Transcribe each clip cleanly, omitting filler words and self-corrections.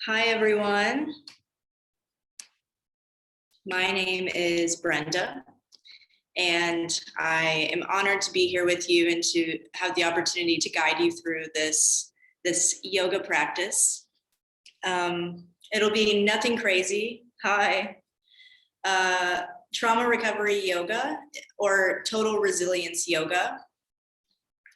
Hi, everyone. My name is Brenda, and I am honored to be here with you and to have the opportunity to guide you through this yoga practice. It'll be nothing crazy. Hi. Trauma recovery yoga or total resilience yoga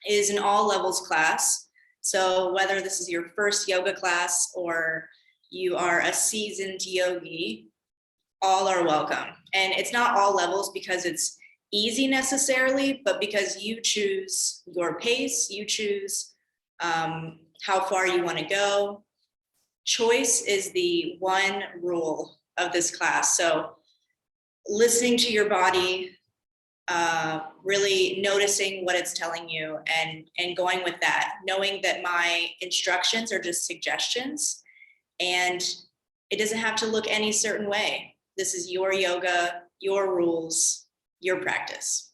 is an all levels class. So whether this is your first yoga class or you are a seasoned yogi, all are welcome. And it's not all levels because it's easy necessarily, but because you choose your pace, you choose how far you want to go. Choice is the one rule of this class. So listening to your body, really noticing what it's telling you and going with that, knowing that my instructions are just suggestions and it doesn't have to look any certain way. This is your yoga, your rules, your practice.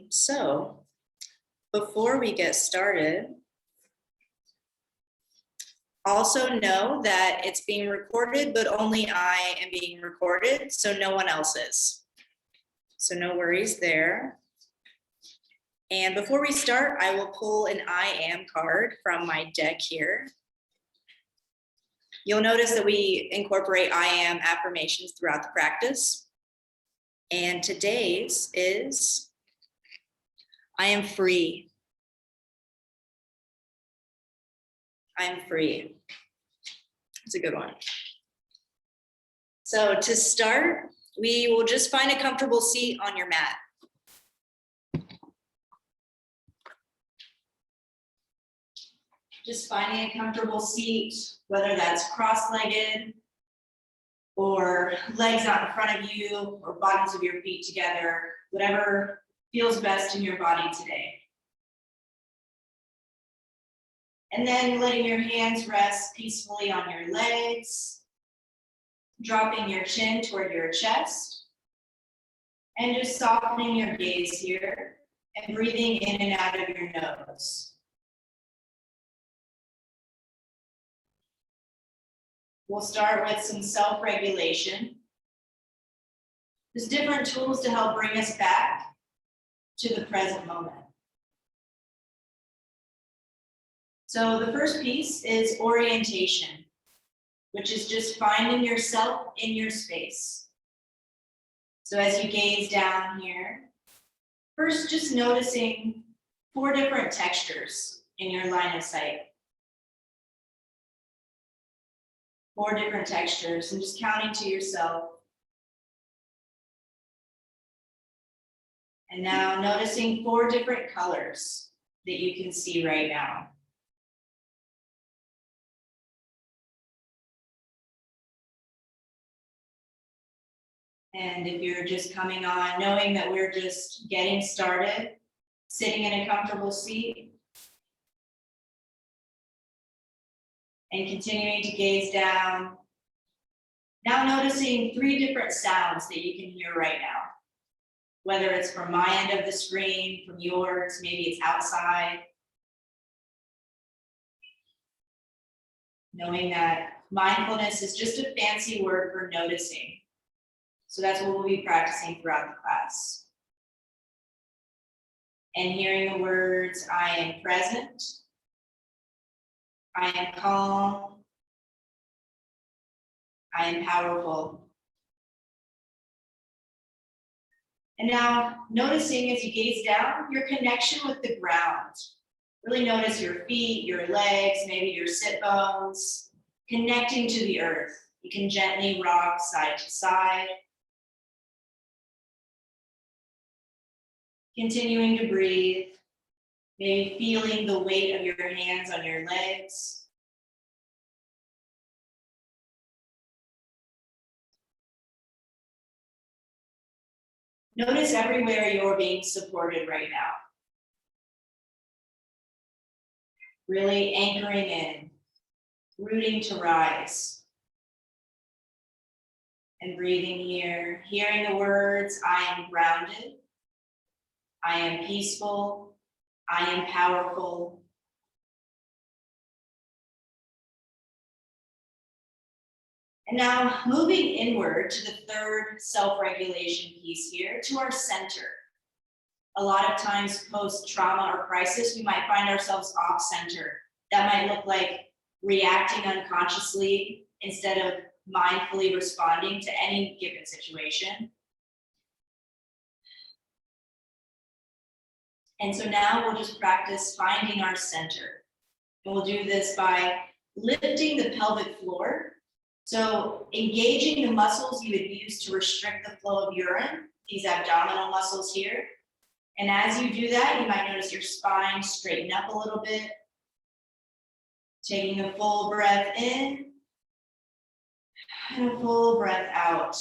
So before we get started, also know that it's being recorded, but only I am being recorded, so no one else is. So no worries there. And before we start, I will pull an I am card from my deck here. You'll notice that we incorporate I am affirmations throughout the practice. And today's is, I am free. I am free. It's a good one. So to start, we will just find a comfortable seat on your mat. Just finding a comfortable seat, whether that's cross-legged or legs out in front of you or bottoms of your feet together, whatever feels best in your body today. And then letting your hands rest peacefully on your legs, dropping your chin toward your chest, and just softening your gaze here and breathing in and out of your nose. We'll start with some self-regulation. There's different tools to help bring us back to the present moment. So the first piece is orientation, which is just finding yourself in your space. So as you gaze down here, first just noticing 4 different textures in your line of sight. 4 different textures, and just counting to yourself. And now noticing 4 different colors that you can see right now. And if you're just coming on, knowing that we're just getting started, sitting in a comfortable seat, and continuing to gaze down. Now noticing 3 different sounds that you can hear right now. Whether it's from my end of the screen, from yours, maybe it's outside. Knowing that mindfulness is just a fancy word for noticing. So that's what we'll be practicing throughout the class. And hearing the words, I am present, I am calm, I am powerful. And now noticing as you gaze down, your connection with the ground. Really notice your feet, your legs, maybe your sit bones, connecting to the earth. You can gently rock side to side. Continuing to breathe, maybe feeling the weight of your hands on your legs. Notice everywhere you're being supported right now. Really anchoring in, rooting to rise. And breathing here, hearing the words, I am grounded, I am peaceful, I am powerful, And now moving inward to the third self-regulation piece here, to our center. A lot of times post-trauma or crisis, we might find ourselves off center. That might look like reacting unconsciously instead of mindfully responding to any given situation. And so now we'll just practice finding our center. And we'll do this by lifting the pelvic floor. So engaging the muscles you would use to restrict the flow of urine, these abdominal muscles here. And as you do that, you might notice your spine straighten up a little bit. Taking a full breath in and a full breath out.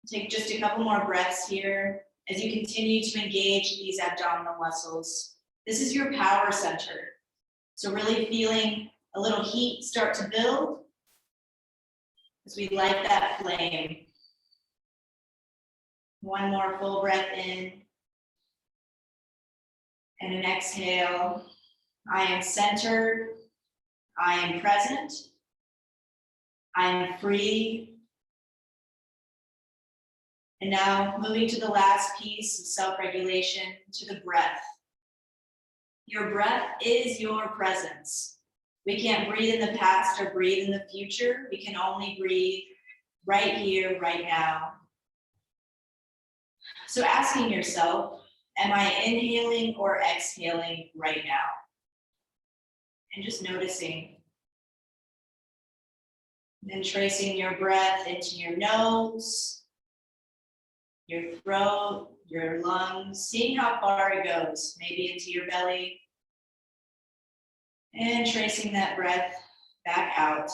Take just a couple more breaths here as you continue to engage these abdominal muscles. This is your power center. So really feeling a little heat start to build as we light that flame. One more full breath in and an exhale. I am centered. I am present. I am free. And now moving to the last piece of self-regulation, to the breath. Your breath is your presence. We can't breathe in the past or breathe in the future. We can only breathe right here, right now. So asking yourself, am I inhaling or exhaling right now? And just noticing. Then tracing your breath into your nose, your throat, your lungs, seeing how far it goes, maybe into your belly. And tracing that breath back out.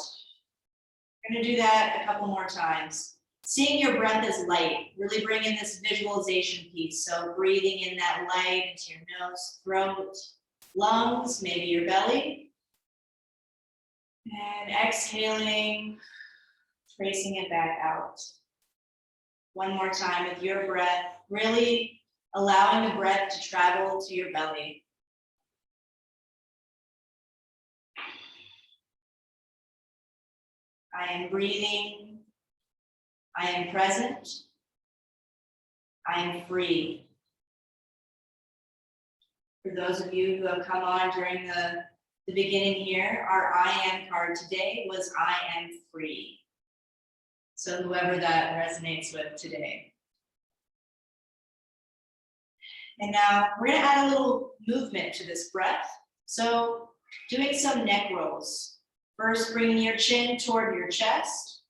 We're going to do that a couple more times. Seeing your breath as light, really bring in this visualization piece. So breathing in that light into your nose, throat, lungs, maybe your belly. And exhaling, tracing it back out. One more time with your breath, really allowing the breath to travel to your belly. I am breathing. I am present. I am free. For those of you who have come on during the beginning here, our I am card today was I am free. So whoever that resonates with today. And now we're going to add a little movement to this breath. So doing some neck rolls. First, bringing your chin toward your chest.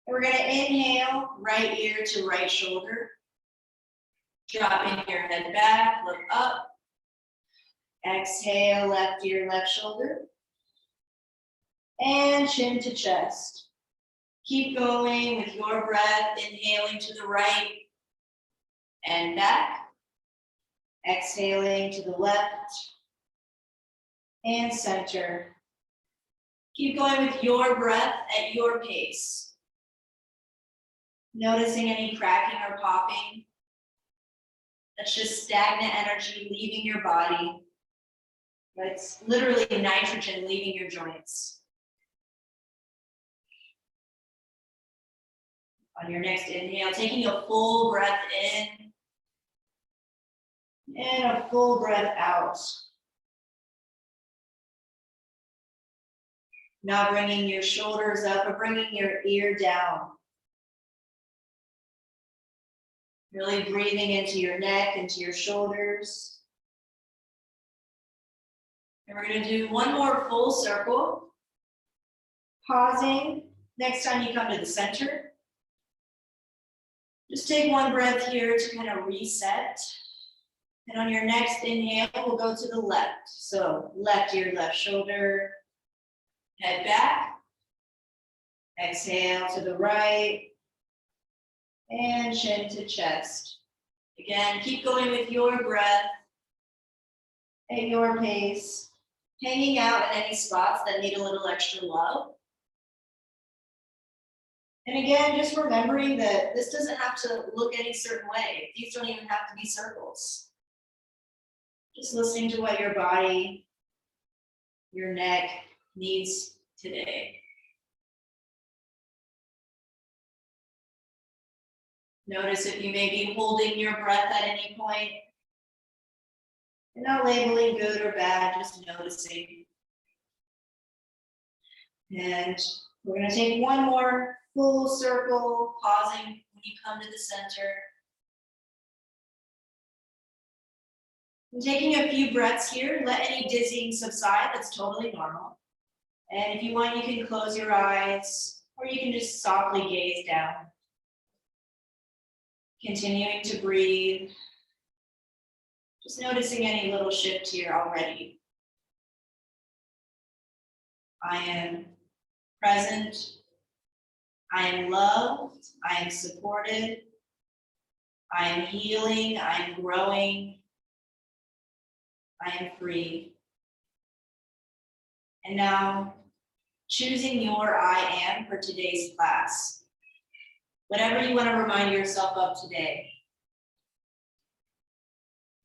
And we're going to inhale, right ear to right shoulder. Dropping your head back, look up. Exhale, left ear, left shoulder. And chin to chest. Keep going with your breath, inhaling to the right and back. Exhaling to the left and center. Keep going with your breath at your pace. Noticing any cracking or popping. That's just stagnant energy leaving your body. It's literally nitrogen leaving your joints. On your next inhale, taking a full breath in and a full breath out. Now bringing your shoulders up or bringing your ear down. Really breathing into your neck, into your shoulders. And we're going to do one more full circle. Pausing. Next time you come to the center. Just take one breath here to kind of reset. And on your next inhale, we'll go to the left. So left ear, left shoulder. Head back. Exhale to the right. And chin to chest. Again, keep going with your breath at your pace. Hanging out at any spots that need a little extra love. And again, just remembering that this doesn't have to look any certain way. These don't even have to be circles. Just listening to what your body, your neck needs today. Notice if you may be holding your breath at any point. You're not labeling good or bad, just noticing. And we're going to take one more full circle, pausing when you come to the center. And taking a few breaths here, let any dizzying subside, that's totally normal. And if you want, you can close your eyes, or you can just softly gaze down. Continuing to breathe. Just noticing any little shift here already. I am present. I am loved. I am supported. I am healing. I am growing. I am free. And now, choosing your I am for today's class. Whatever you want to remind yourself of today.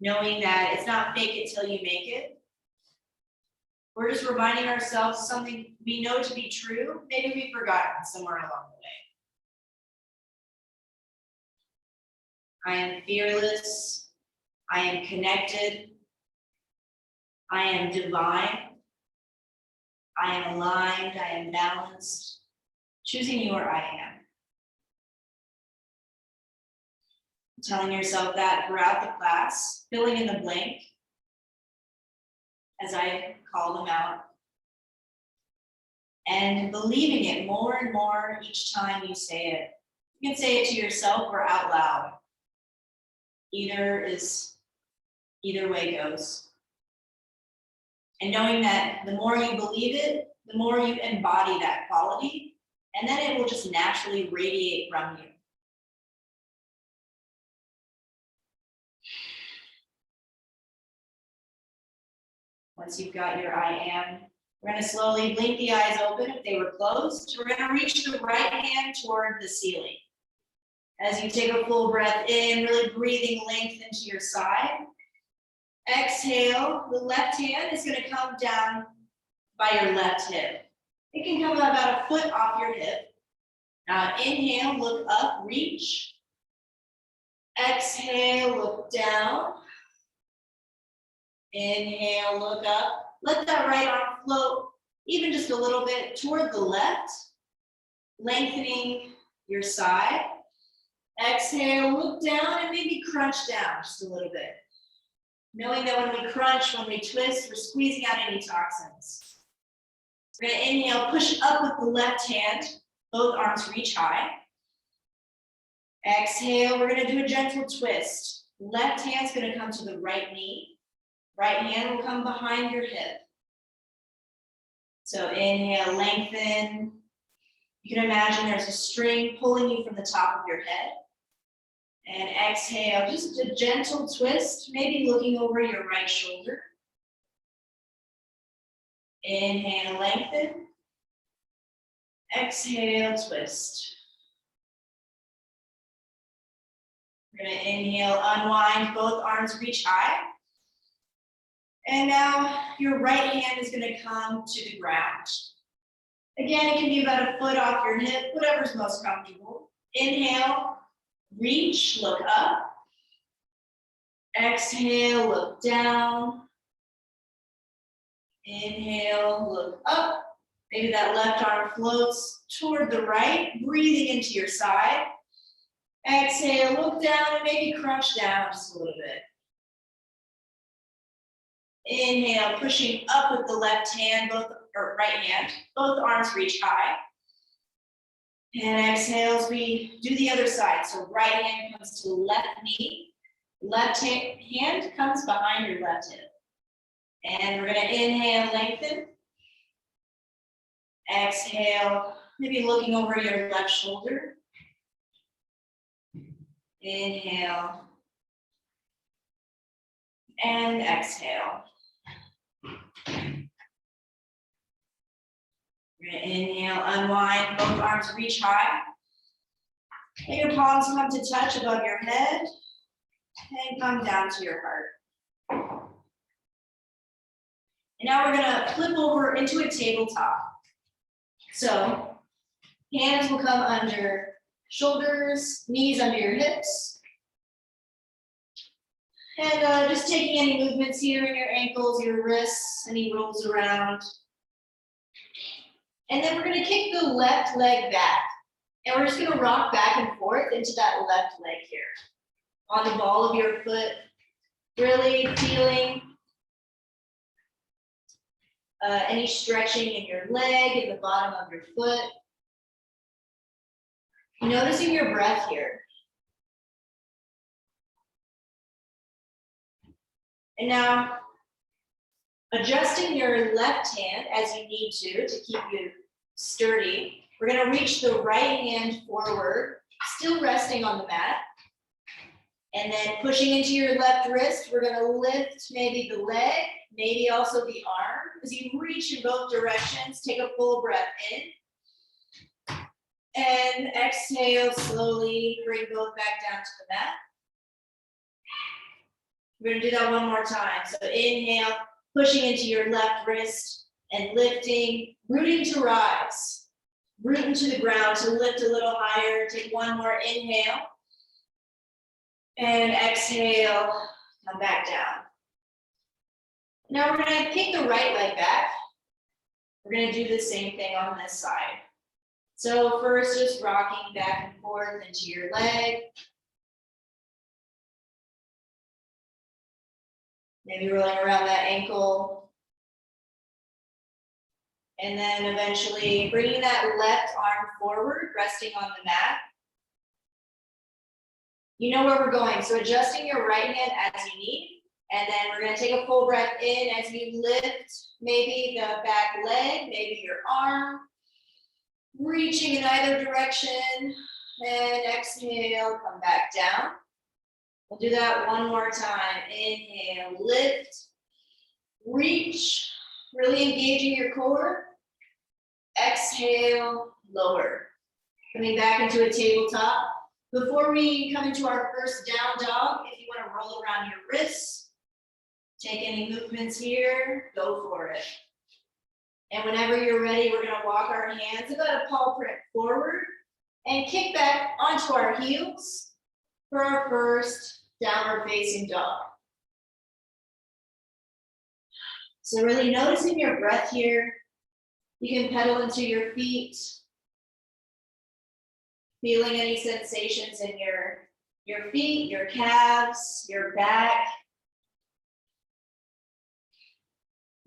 Knowing that it's not fake it till you make it. We're just reminding ourselves something we know to be true, maybe we've forgotten somewhere along the way. I am fearless. I am connected. I am divine. I am aligned. I am balanced. Choosing your I am. Telling yourself that throughout the class, filling in the blank as I call them out, and believing it more and more each time you say it. You can say it to yourself or out loud. Either way goes. And knowing that the more you believe it, the more you embody that quality, and then it will just naturally radiate from you. Once you've got your I am, we're going to slowly blink the eyes open if they were closed. We're going to reach the right hand toward the ceiling. As you take a full breath in, really breathing length into your side. Exhale, the left hand is going to come down by your left hip. It can come about a foot off your hip. Now inhale, look up, reach. Exhale, look down. Inhale, look up. Let that right arm float even just a little bit toward the left, lengthening your side. Exhale, look down and maybe crunch down just a little bit. Knowing that when we crunch, when we twist, we're squeezing out any toxins. We're going to inhale, push up with the left hand, both arms reach high. Exhale, we're going to do a gentle twist. Left hand's going to come to the right knee. Right hand will come behind your hip. So inhale, lengthen. You can imagine there's a string pulling you from the top of your head. And exhale, just a gentle twist, maybe looking over your right shoulder. Inhale, lengthen. Exhale, twist. We're going to inhale, unwind, both arms reach high. And now your right hand is going to come to the ground. Again, it can be about a foot off your hip, whatever's most comfortable. Inhale, reach, look up. Exhale, look down. Inhale, look up. Maybe that left arm floats toward the right, breathing into your side. Exhale, look down and maybe crunch down just a little bit. Inhale, pushing up with the left hand, right hand, both arms reach high. And exhale as we do the other side. So right hand comes to the left knee, left hand comes behind your left hip. And we're going to inhale, lengthen. Exhale, maybe looking over your left shoulder. Inhale. And exhale. We're going to inhale, unwind, both arms reach high. Let your palms come to touch above your head and come down to your heart. And now we're going to flip over into a tabletop. So hands will come under Shoulders, knees under your hips. And just taking any movements here in your ankles, your wrists, any rolls around. And then we're gonna kick the left leg back. And we're just gonna rock back and forth into that left leg here. On the ball of your foot, really feeling any stretching in your leg, in the bottom of your foot. Noticing your breath here. And now, adjusting your left hand as you need to keep you sturdy. We're gonna reach the right hand forward, still resting on the mat. And then pushing into your left wrist, we're gonna lift maybe the leg, maybe also the arm. As you reach in both directions, take a full breath in. And exhale, slowly bring both back down to the mat. We're gonna do that one more time. So inhale, pushing into your left wrist and lifting, rooting to rise. Rooting to the ground to lift a little higher. Take one more inhale. And exhale, come back down. Now we're gonna kick the right leg back. We're gonna do the same thing on this side. So first, just rocking back and forth into your leg. Maybe rolling around that ankle. And then eventually bringing that left arm forward, resting on the mat. You know where we're going, so adjusting your right hand as you need. And then we're gonna take a full breath in as you lift maybe the back leg, maybe your arm. Reaching in either direction. And exhale, come back down. We'll do that one more time. Inhale, lift, reach, really engaging your core. Exhale, lower. Coming back into a tabletop. Before we come into our first down dog, if you want to roll around your wrists, take any movements here, go for it. And whenever you're ready, we're going to walk our hands about a paw print forward and kick back onto our heels for our first downward facing dog. So really noticing your breath here. You can pedal into your feet. Feeling any sensations in your feet, your calves, your back.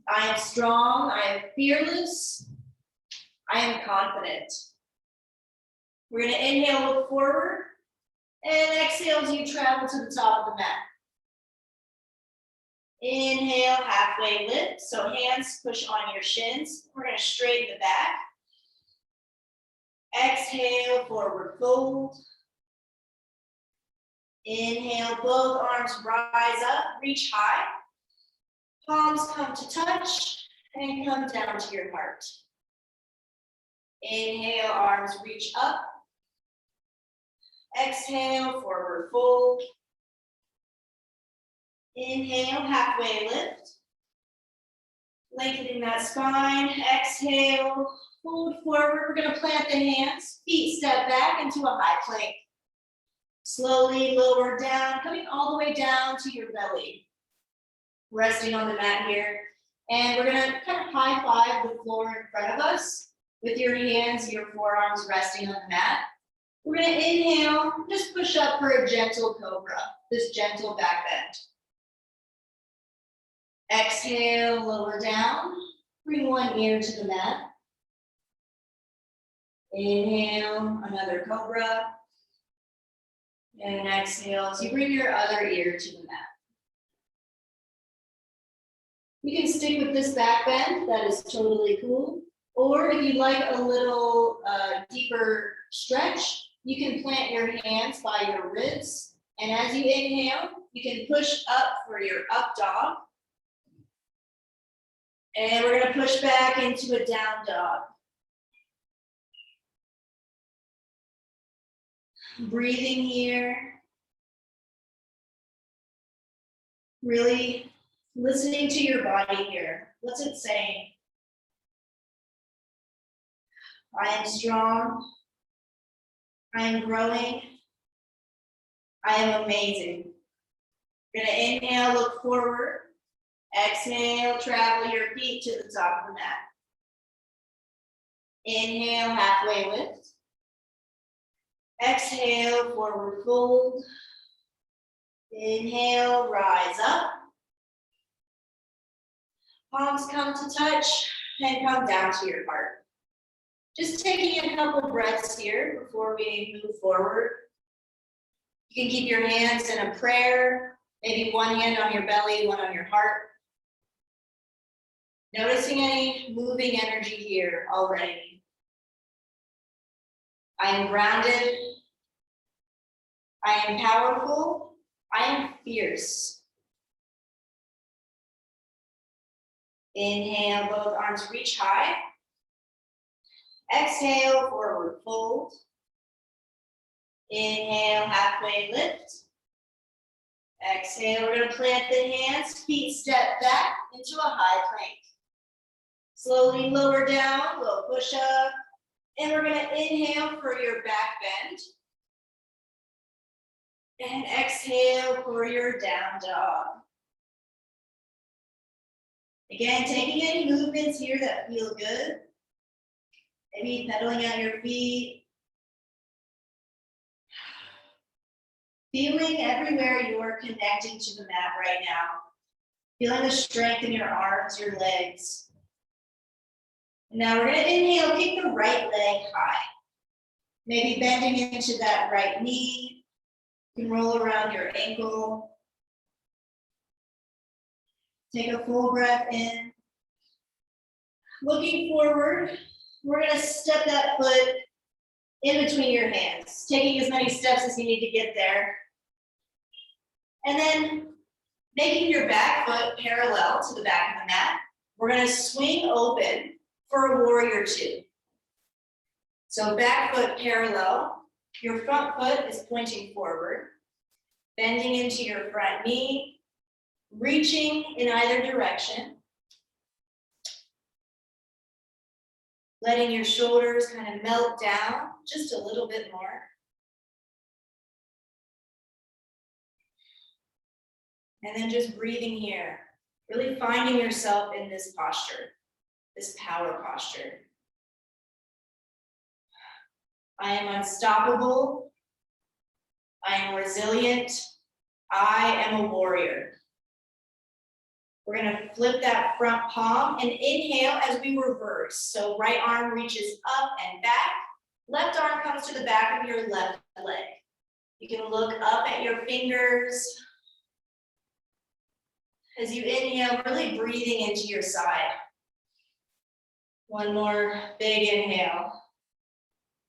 I am strong, I am fearless, I am confident. We're gonna inhale, look forward, and exhale as you travel to the top of the mat. Inhale, halfway lift, so hands push on your shins. We're gonna straighten the back. Exhale, forward fold. Inhale, both arms rise up, reach high. Palms come to touch and come down to your heart. Inhale, arms reach up. Exhale, forward fold. Inhale, halfway lift. Lengthening that spine. Exhale, fold forward. We're gonna plant the hands. Feet step back into a high plank. Slowly lower down, coming all the way down to your belly. Resting on the mat here. And we're gonna kind of high five the floor in front of us with your hands, your forearms resting on the mat. We're gonna inhale, just push up for a gentle cobra, this gentle back bend. Exhale, lower down, bring one ear to the mat. Inhale, another cobra. And exhale, so you bring your other ear to the mat. You can stick with this back bend, that is totally cool. Or if you'd like a little deeper stretch, you can plant your hands by your ribs. And as you inhale, you can push up for your up dog. And we're gonna push back into a down dog. Breathing here. Really listening to your body here. What's it saying? I am strong. I am growing. I am amazing. You're gonna inhale, look forward. Exhale, travel your feet to the top of the mat. Inhale, halfway lift. Exhale, forward fold. Inhale, rise up. Palms come to touch and come down to your heart. Just taking a couple breaths here before we move forward. You can keep your hands in a prayer, maybe one hand on your belly, one on your heart. Noticing any moving energy here already. I am grounded. I am powerful. I am fierce. Inhale, both arms reach high. Exhale, forward fold. Inhale, halfway lift. Exhale, we're going to plant the hands, feet step back into a high plank. Slowly lower down, low push up. And we're going to inhale for your back bend. And exhale for your down dog. Again, taking any movements here that feel good. Maybe pedaling out your feet. Feeling everywhere you're connecting to the mat right now. Feeling the strength in your arms, your legs. And now we're going to inhale, kick the right leg high. Maybe bending into that right knee. You can roll around your ankle. Take a full breath in. Looking forward, we're going to step that foot in between your hands, taking as many steps as you need to get there. And then making your back foot parallel to the back of the mat, we're going to swing open for a warrior two. So back foot parallel, your front foot is pointing forward, bending into your front knee, reaching in either direction, letting your shoulders kind of melt down just a little bit more. And then just breathing here, really finding yourself in this posture, this power posture. I am unstoppable. I am resilient. I am a warrior. We're going to flip that front palm and inhale as we reverse. So right arm reaches up and back. Left arm comes to the back of your left leg. You can look up at your fingers. As you inhale, really breathing into your side. One more big inhale.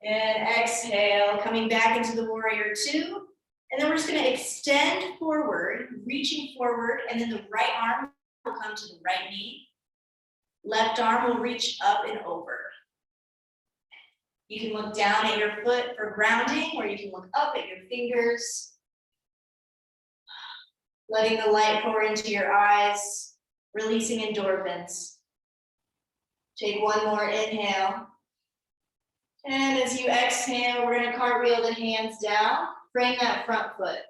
And exhale, coming back into the warrior two. And then we're just going to extend forward, reaching forward, and then the right arm will come to the right knee. Left arm will reach up and over. You can look down at your foot for grounding, or you can look up at your fingers. Letting the light pour into your eyes, releasing endorphins. Take one more inhale. And as you exhale, we're going to cartwheel the hands down, bring that front foot.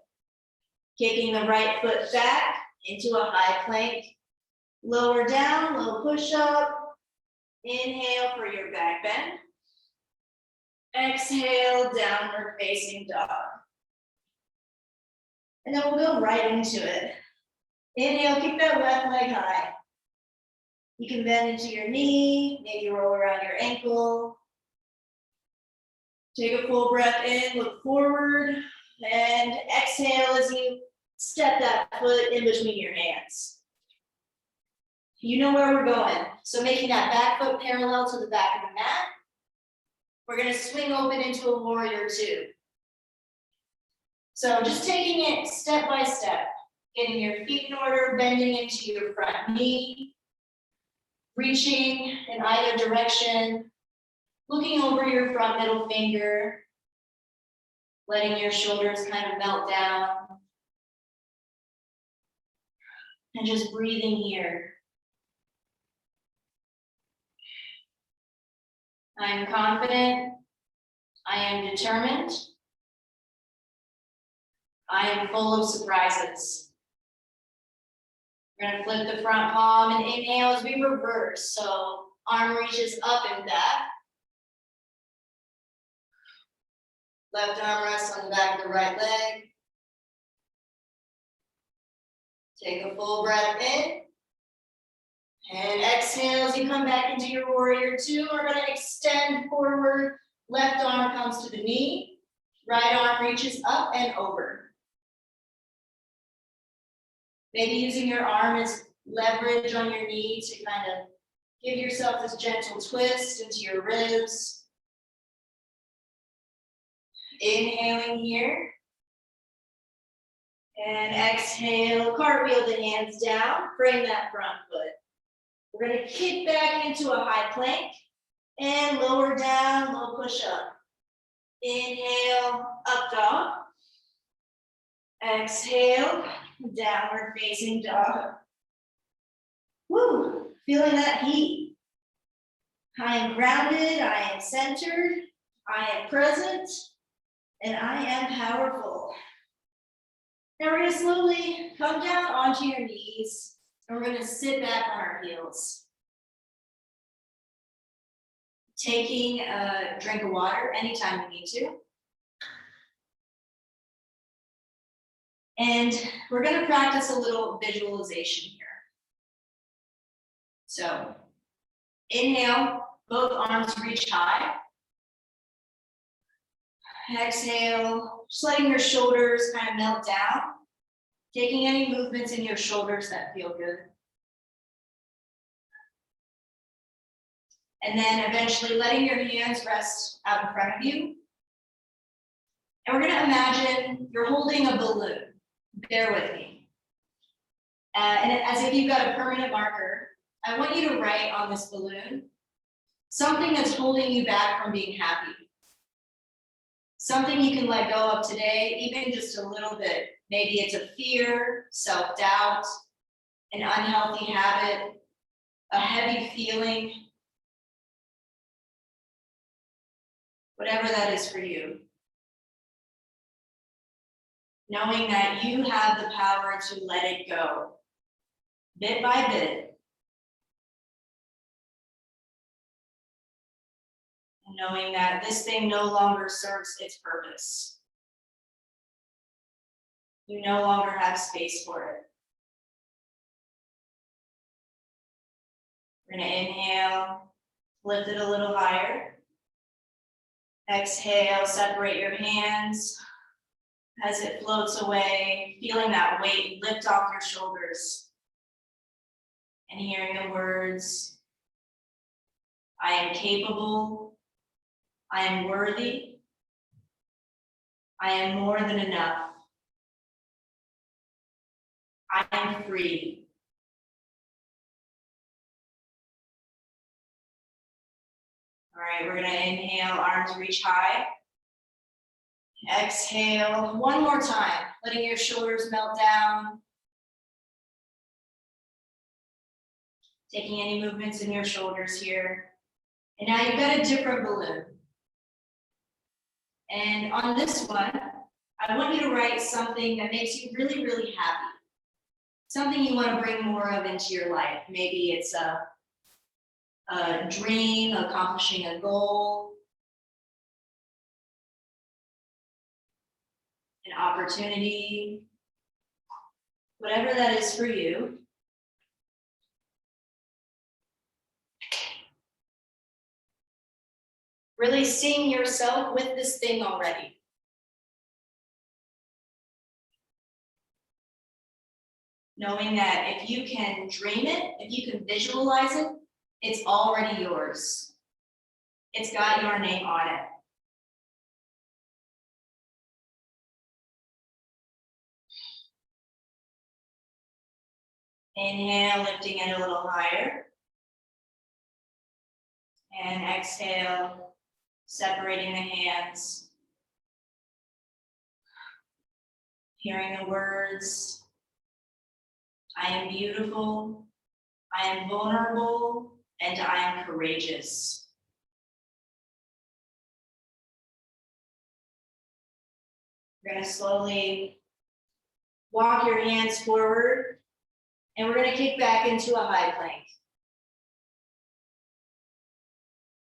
Kicking the right foot back into a high plank. Lower down, low push up. Inhale for your back bend. Exhale, downward facing dog. And then we'll go right into it. Inhale, keep that left leg high. You can bend into your knee, maybe roll around your ankle. Take a full breath in, look forward, and exhale as you step that foot in between your hands. You know where we're going. So making that back foot parallel to the back of the mat. We're going to swing open into a warrior two. So just taking it step by step, getting your feet in order, bending into your front knee, reaching in either direction, looking over your front middle finger, letting your shoulders kind of melt down, and just breathing here. I'm confident, I am determined. I am full of surprises. We're gonna flip the front palm and inhale as we reverse. So arm reaches up and back. Left arm rests on the back of the right leg. Take a full breath in. And exhale as you come back into your warrior two. We're gonna extend forward. Left arm comes to the knee. Right arm reaches up and over. Maybe using your arm as leverage on your knee to kind of give yourself this gentle twist into your ribs. Inhaling here. And exhale, cartwheel the hands down, bring that front foot. We're gonna kick back into a high plank and lower down, low push up. Inhale, up dog. Exhale, downward facing dog. Woo, feeling that heat. I am grounded, I am centered, I am present, and I am powerful. Now we're gonna slowly come down onto your knees, and we're gonna sit back on our heels. Taking a drink of water anytime you need to. And we're gonna practice a little visualization here. So inhale, both arms reach high. Exhale, just letting your shoulders kind of melt down. Taking any movements in your shoulders that feel good. And then eventually letting your hands rest out in front of you. And we're gonna imagine you're holding a balloon. Bear with me. And as if you've got a permanent marker, I want you to write on this balloon something that's holding you back from being happy. Something you can let go of today, even just a little bit. Maybe it's a fear, self-doubt, an unhealthy habit, a heavy feeling, whatever that is for you. Knowing that you have the power to let it go, bit by bit. And knowing that this thing no longer serves its purpose. You no longer have space for it. We're gonna inhale, lift it a little higher. Exhale, separate your hands as it floats away, feeling that weight lift off your shoulders. And hearing the words, I am capable, I am worthy, I am more than enough, I am free. All right, we're gonna inhale, arms reach high. Exhale, one more time, letting your shoulders melt down. Taking any movements in your shoulders here. And now you've got a different balloon. And on this one, I want you to write something that makes you really, really happy. Something you want to bring more of into your life. Maybe it's a dream, accomplishing a goal, an opportunity, whatever that is for you. Really seeing yourself with this thing already. Knowing that if you can dream it, if you can visualize it, it's already yours. It's got your name on it. Inhale, lifting it a little higher. And exhale, separating the hands. Hearing the words, I am beautiful, I am vulnerable, and I am courageous. We're gonna slowly walk your hands forward, and we're gonna kick back into a high plank.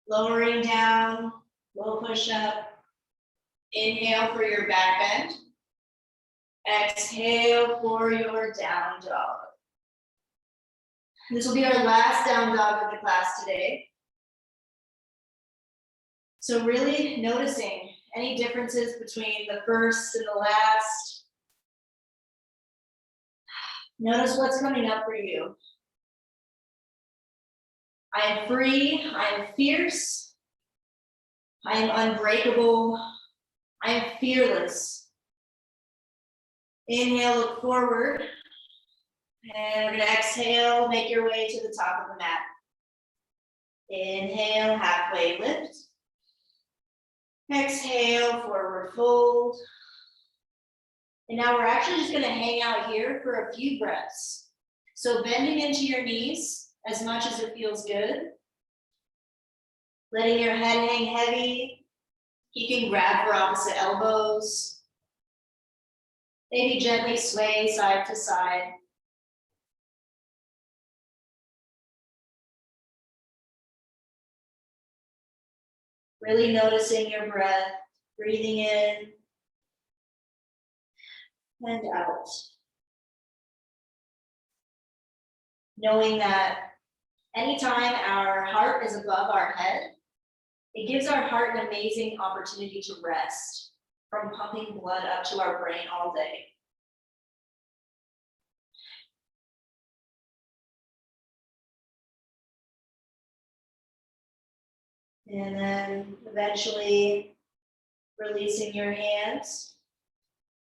Lowering down, low push-up. Inhale for your back bend. Exhale for your down dog. This will be our last down dog of the class today. So really noticing any differences between the first and the last. Notice what's coming up for you. I am free, I am fierce, I am unbreakable, I am fearless. Inhale, look forward. And we're gonna exhale, make your way to the top of the mat. Inhale, halfway lift. Exhale, forward fold. And now we're actually just gonna hang out here for a few breaths. So bending into your knees as much as it feels good. Letting your head hang heavy. You can grab for opposite elbows. Maybe gently sway side to side. Really noticing your breath, breathing in and out. Knowing that anytime our heart is above our head, it gives our heart an amazing opportunity to rest from pumping blood up to our brain all day. And then eventually releasing your hands.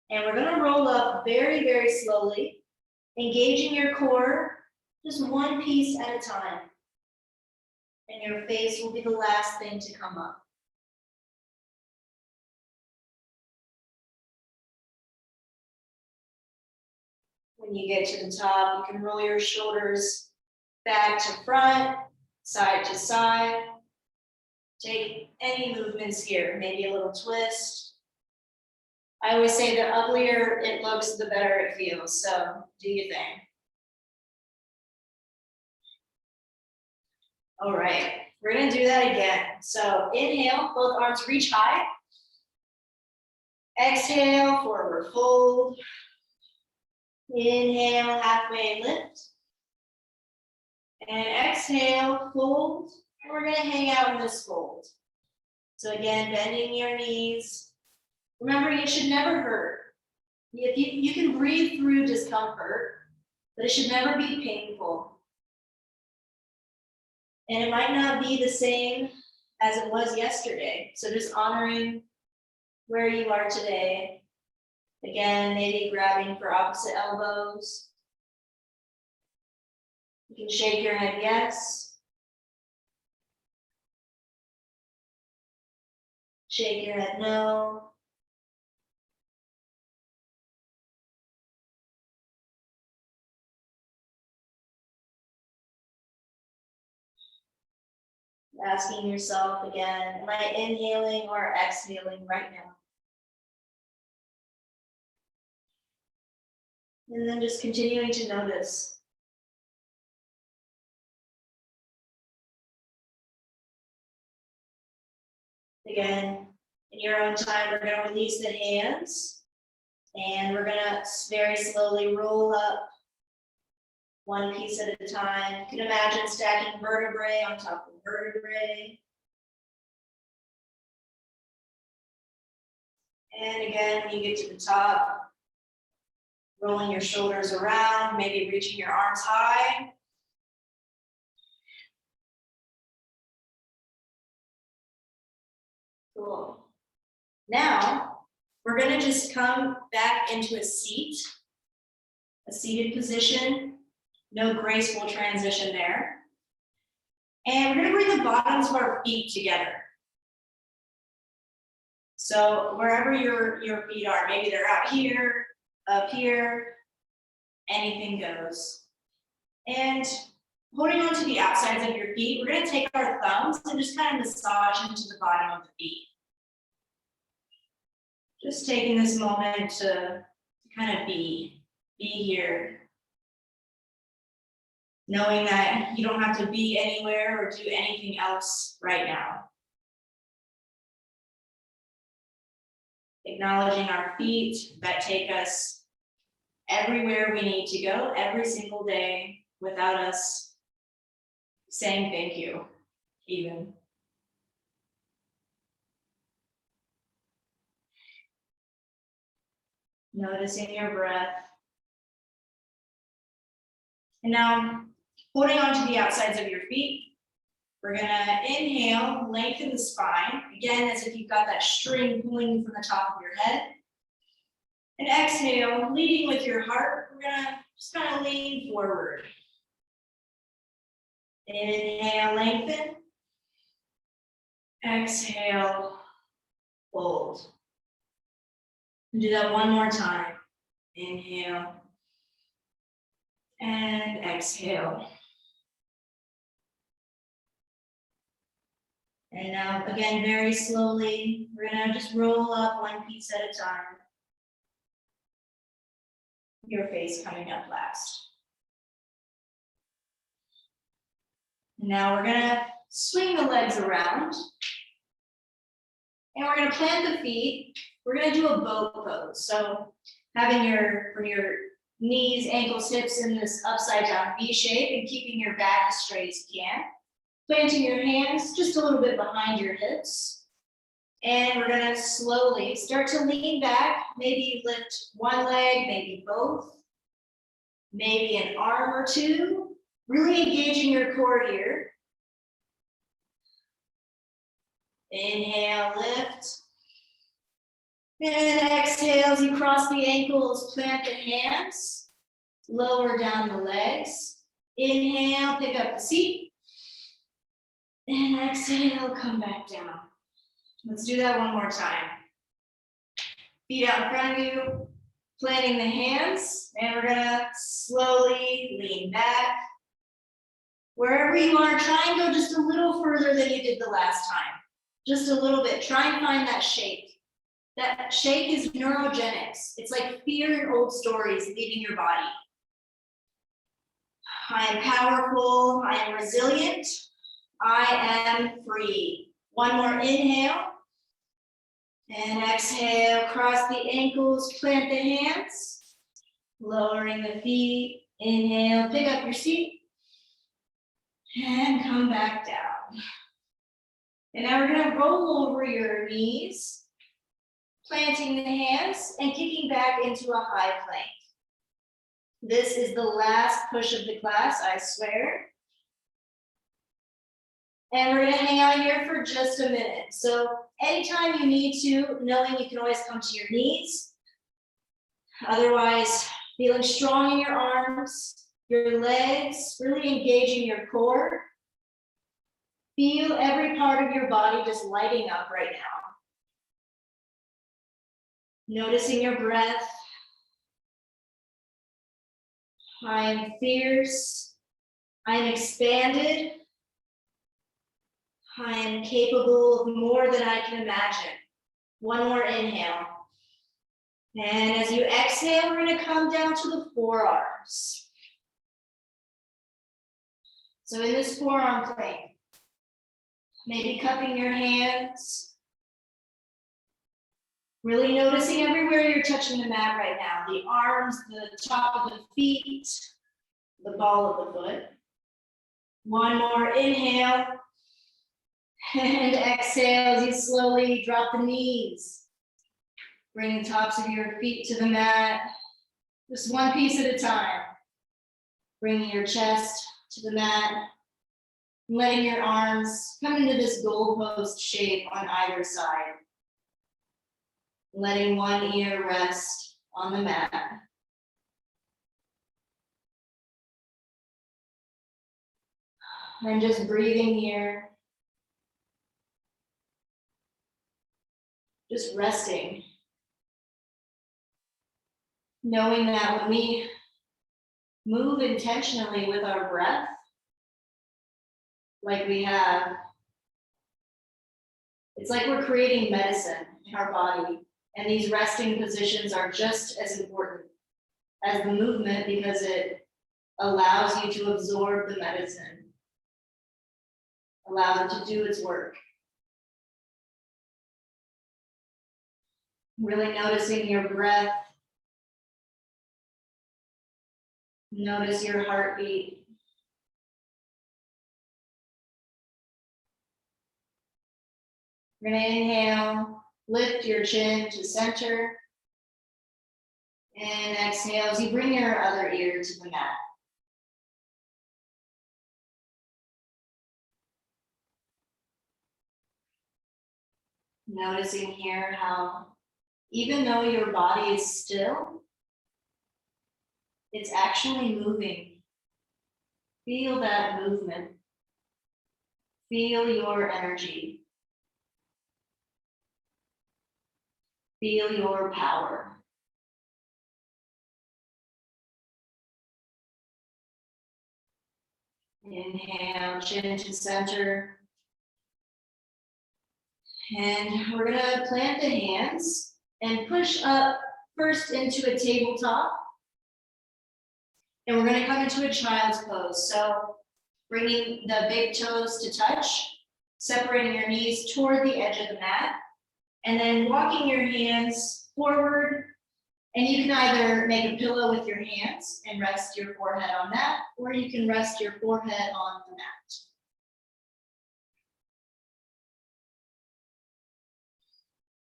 And we're gonna roll up very, very slowly, engaging your core, just one piece at a time. And your face will be the last thing to come up. When you get to the top, you can roll your shoulders back to front, side to side. Take any movements here, maybe a little twist. I always say the uglier it looks, the better it feels, so do your thing. All right, we're gonna do that again. So inhale, both arms reach high. Exhale, forward fold. Inhale, halfway lift. And exhale, fold. And we're gonna hang out in this fold. So again, bending your knees. Remember, it should never hurt. If you can breathe through discomfort, but it should never be painful. And it might not be the same as it was yesterday. So just honoring where you are today. Again, maybe grabbing for opposite elbows. You can shake your head yes. Shake your head no. Asking yourself again, am I inhaling or exhaling right now? And then just continuing to notice. Again, in your own time, we're going to release the hands and we're going to very slowly roll up one piece at a time. You can imagine stacking vertebrae on top of vertebrae. And again, when you get to the top, rolling your shoulders around, maybe reaching your arms high. Cool. Now, we're gonna just come back into a seated position. No graceful transition there. And we're gonna bring the bottoms of our feet together. So wherever your feet are, maybe they're out here, up here, anything goes. And holding on to the outsides of your feet, we're gonna take our thumbs and just kind of massage into the bottom of the feet. Just taking this moment to kind of be here. Knowing that you don't have to be anywhere or do anything else right now. Acknowledging our feet that take us everywhere we need to go every single day without us saying thank you, even. Noticing your breath. And now, holding on to the outsides of your feet, we're gonna inhale, lengthen the spine, again, as if you've got that string pulling from the top of your head. And exhale, leading with your heart, we're gonna just kind of lean forward. Inhale, lengthen. Exhale, fold. And do that one more time. Inhale. And exhale. And now, again, very slowly, we're gonna just roll up one piece at a time. Your face coming up last. Now we're gonna swing the legs around. And we're gonna plant the feet. We're gonna do a boat pose. So having your knees, ankles, hips in this upside down V shape and keeping your back as straight as you can. Planting your hands just a little bit behind your hips. And we're gonna slowly start to lean back, maybe lift one leg, maybe both, maybe an arm or two, really engaging your core here. Inhale, lift. And exhale as you cross the ankles, plant the hands, lower down the legs. Inhale, pick up the seat. And exhale, come back down. Let's do that one more time. Feet out in front of you, planting the hands, and we're gonna slowly lean back. Wherever you are, try and go just a little further than you did the last time. Just a little bit, try and find that shake. That shake is neurogenics. It's like fear and old stories leaving your body. I am powerful, I am resilient, I am free. One more inhale. And exhale, cross the ankles, plant the hands, lowering the feet. Inhale, pick up your seat, and come back down. And now we're gonna roll over your knees, planting the hands and kicking back into a high plank. This is the last push of the class, I swear. And we're gonna hang out here for just a minute. So anytime you need to, knowing you can always come to your knees. Otherwise, feeling strong in your arms, your legs, really engaging your core. Feel every part of your body just lighting up right now. Noticing your breath. I am fierce. I am expanded. I am capable of more than I can imagine. One more inhale. And as you exhale, we're going to come down to the forearms. So in this forearm plank, maybe cupping your hands. Really noticing everywhere you're touching the mat right now. The arms, the top of the feet, the ball of the foot. One more inhale. And exhale as you slowly drop the knees. Bring the tops of your feet to the mat. Just one piece at a time. Bringing your chest to the mat. Letting your arms come into this goalpost shape on either side. Letting one ear rest on the mat. And just breathing here. Just resting. Knowing that when we move intentionally with our breath, like we have, it's like we're creating medicine in our body And these resting positions are just as important as the movement because it allows you to absorb the medicine, allows it to do its work. Really noticing your breath. Notice your heartbeat. We're gonna inhale, lift your chin to center. And exhale as you bring your other ear to the mat. Noticing here how even though your body is still, it's actually moving. Feel that movement. Feel your energy. Feel your power. Inhale, chin to center. And we're gonna plant the hands and push up first into a tabletop. And we're gonna come into a child's pose. So bringing the big toes to touch, separating your knees toward the edge of the mat, and then walking your hands forward. And you can either make a pillow with your hands and rest your forehead on that, or you can rest your forehead on the mat.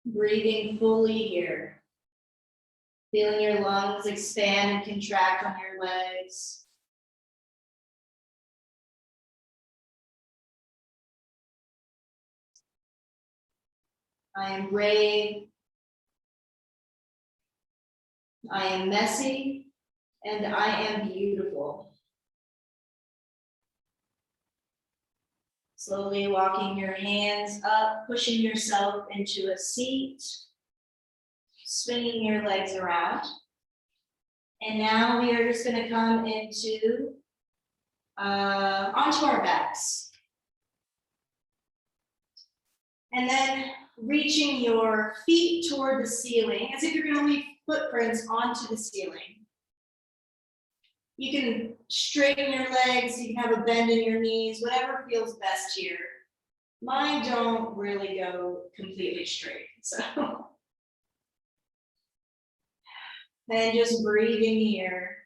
Breathing fully here. Feeling your lungs expand and contract on your legs. I am brave. I am messy, and I am beautiful. Slowly walking your hands up, pushing yourself into a seat, swinging your legs around. And now we are just going to come into onto our backs. And then reaching your feet toward the ceiling, as if you're going to leave footprints onto the ceiling. You can straighten your legs, you can have a bend in your knees, whatever feels best here. Mine don't really go completely straight, so. And just breathing here.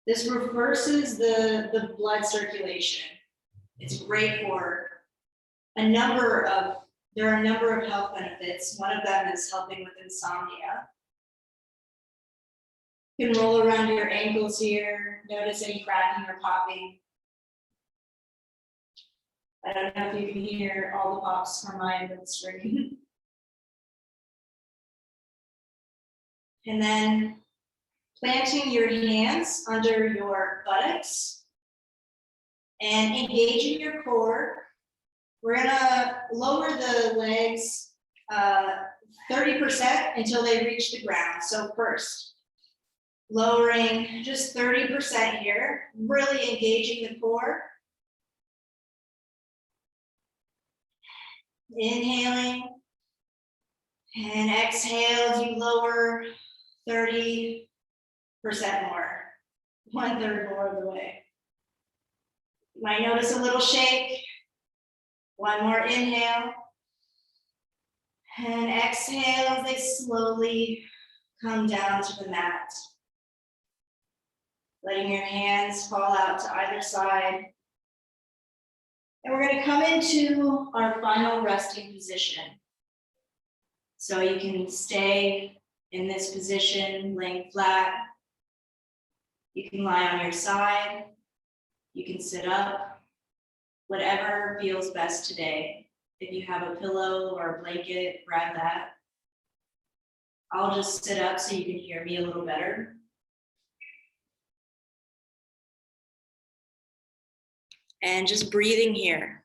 This reverses the blood circulation. It's great for there are a number of health benefits. One of them is helping with insomnia. You can roll around your ankles here. Notice any cracking or popping. I don't know if you can hear all the pops from my end of the string. And then planting your hands under your buttocks and engaging your core. We're gonna lower the legs 30% until they reach the ground. So first, lowering just 30% here, really engaging the core. Inhaling and exhale as you lower 30% more, 1/3 more of the way. You might notice a little shake. One more inhale. And exhale as they slowly come down to the mat. Letting your hands fall out to either side. And we're going to come into our final resting position. So you can stay in this position, laying flat. You can lie on your side. You can sit up. Whatever feels best today. If you have a pillow or a blanket, grab that. I'll just sit up so you can hear me a little better. And just breathing here.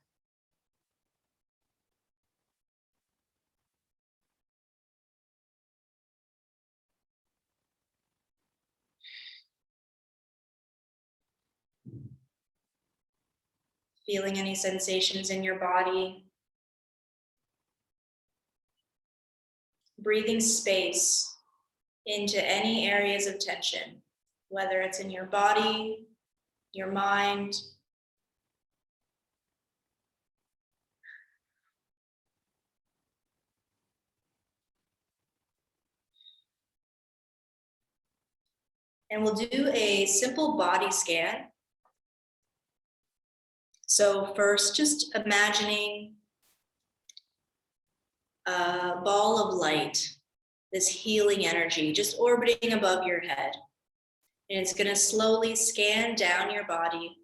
Feeling any sensations in your body. breathing space into any areas of tension, whether it's in your body, your mind, and we'll do a simple body scan. So first, just imagining a ball of light, this healing energy just orbiting above your head. And it's going to slowly scan down your body,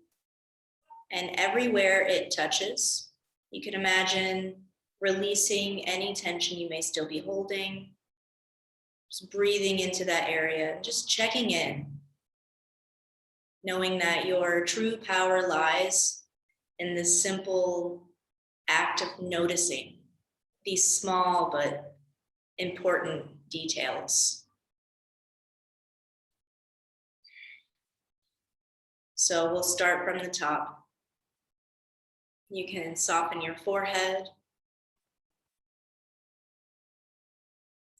and everywhere it touches, you can imagine releasing any tension you may still be holding, just breathing into that area, just checking in, knowing that your true power lies in this simple act of noticing these small but important details. So we'll start from the top. You can soften your forehead,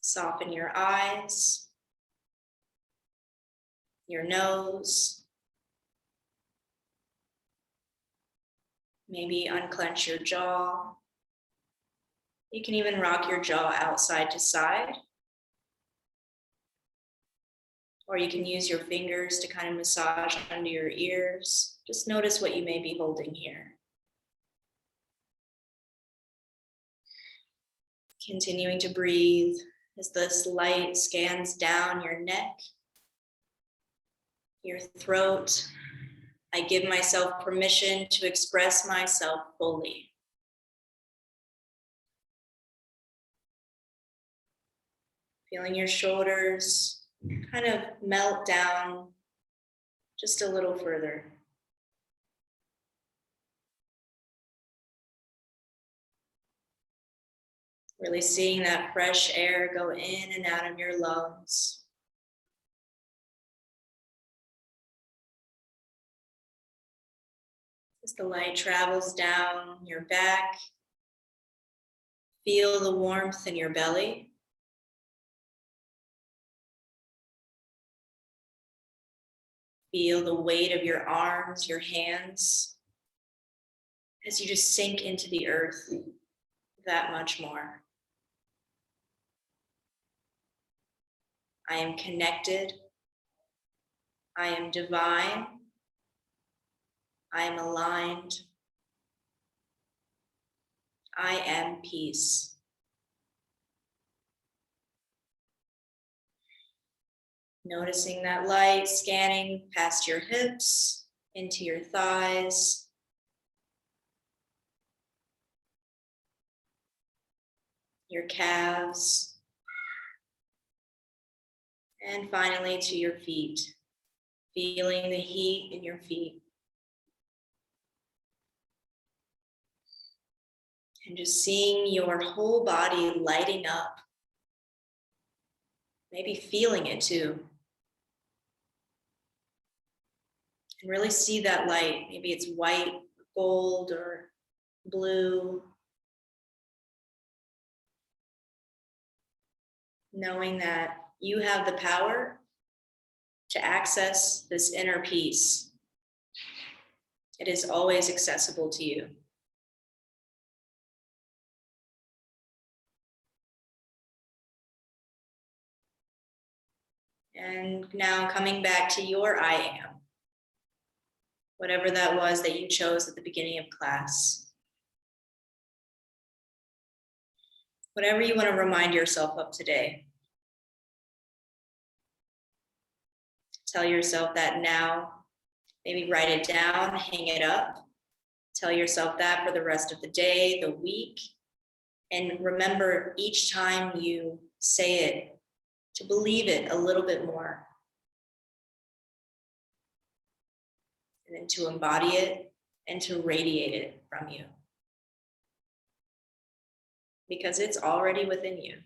soften your eyes, your nose, maybe unclench your jaw. You can even rock your jaw outside to side, or you can use your fingers to kind of massage under your ears. Just notice what you may be holding here. Continuing to breathe as this light scans down your neck, your throat. I give myself permission to express myself fully. Feeling your shoulders kind of melt down just a little further. Really seeing that fresh air go in and out of your lungs. As the light travels down your back, feel the warmth in your belly. Feel the weight of your arms, your hands, as you just sink into the earth that much more. I am connected. I am divine. I am aligned. I am peace. Noticing that light scanning past your hips, into your thighs. Your calves. And finally to your feet. Feeling the heat in your feet. And just seeing your whole body lighting up. Maybe feeling it too. And really see that light. Maybe it's white, gold, or blue. Knowing that you have the power to access this inner peace. It is always accessible to you. And now coming back to your I am. Whatever that was that you chose at the beginning of class. Whatever you want to remind yourself of today. Tell yourself that now. Maybe write it down, hang it up. Tell yourself that for the rest of the day, the week. And remember each time you say it, to believe it a little bit more. And then to embody it and to radiate it from you. Because it's already within you.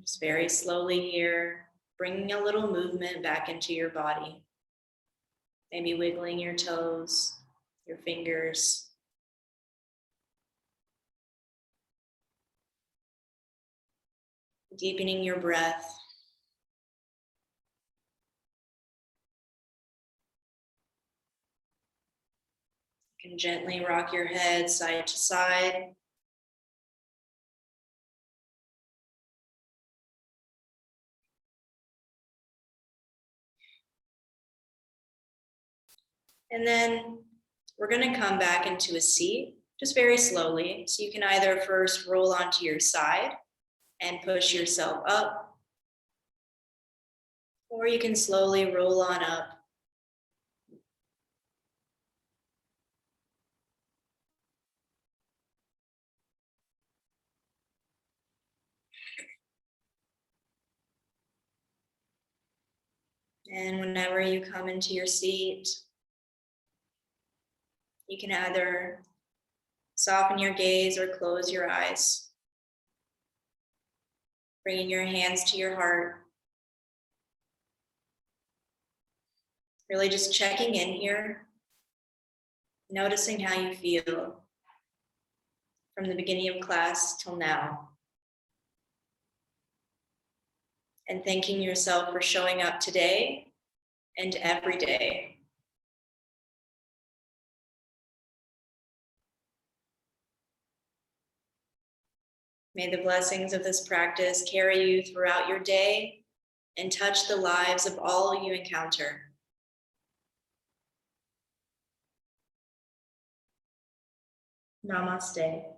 Just very slowly here, bringing a little movement back into your body. Maybe wiggling your toes, your fingers. Deepening your breath. You can gently rock your head side to side. And then we're going to come back into a seat, just very slowly. So you can either first roll onto your side and push yourself up, or you can slowly roll on up. And whenever you come into your seat, you can either soften your gaze or close your eyes. Bringing your hands to your heart. Really just checking in here, noticing how you feel from the beginning of class till now. And thanking yourself for showing up today and every day. May the blessings of this practice carry you throughout your day and touch the lives of all you encounter. Namaste.